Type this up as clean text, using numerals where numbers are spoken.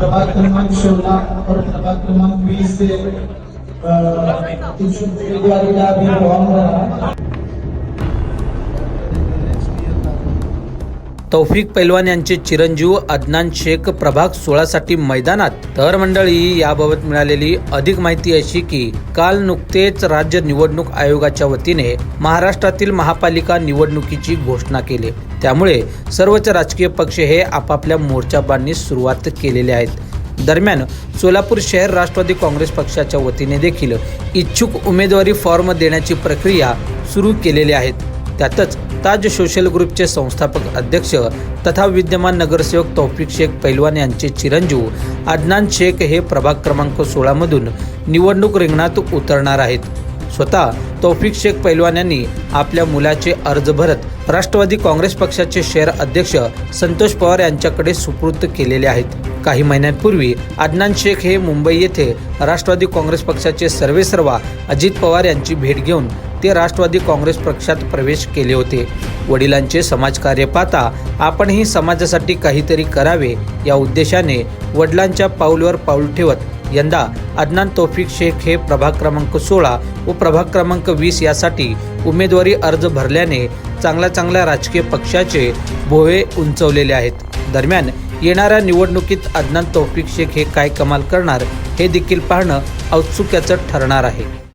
प्रभाग क्रमांक 16 और प्रभाग क्रमांक 20 से इच्छुक उम्मीदवारों का भी फॉर्म भरा। तौफिक पैलवान यांचे चिरंजीव अदनान शेख प्रभाग 16 साठी मैदानात। तर मंडळी, याबाबत मिळालेली अधिक माहिती अशी की काल नुकतेच राज्य निवडणूक आयोगाच्या वतीने महाराष्ट्रातील महापालिका निवडणुकीची घोषणा केली। त्यामुळे सर्वच राजकीय पक्ष हे आपापल्या मोर्चा बांधणीस सुरुवात केलेले आहेत। दरम्यान सोलापूर शहर राष्ट्रवादी काँग्रेस पक्षाच्या वतीने देखील इच्छुक उमेदवारी फॉर्म देण्याची प्रक्रिया सुरू केलेली आहे। त्यातच ताज सोशल ग्रुपचे संस्थापक अध्यक्ष तथा विद्यमान नगरसेवक तौफिक शेख पैलवान यांचे चिरंजीव अदनान शेख हे प्रभाग क्रमांक 16 मधून निवडणूक रिंगणात उतरणार आहेत। स्वतः तौफिक शेख पैलवान यांनी आपल्या मुलाचे अर्ज भरत राष्ट्रवादी काँग्रेस पक्षाचे शहर अध्यक्ष संतोष पवार यांच्याकडे सुपूर्द केलेले आहेत। काही महिन्यांपूर्वी अदनान शेख हे मुंबई येथे राष्ट्रवादी काँग्रेस पक्षाचे सर्वेसर्वा अजित पवार यांची भेट घेऊन ते राष्ट्रवादी काँग्रेस पक्षात प्रवेश केले होते। वडिलांचे समाजकार्य पाहता आपणही समाजासाठी काहीतरी करावे या उद्देशाने वडिलांच्या पाऊलवर पाऊल ठेवत यंदा अदनान तौफिक शेख हे प्रभाग क्रमांक 16 व प्रभाग क्रमांक 20 यासाठी उमेदवारी अर्ज भरल्याने चांगल्या राजकीय पक्षाचे भोवे उंचवलेले आहेत। दरम्यान येणाऱ्या निवडणुकीत अदनान तौफिक शेख हे काय कमाल करणार हे देखील पाहणं औत्सुक्याचं ठरणार आहे।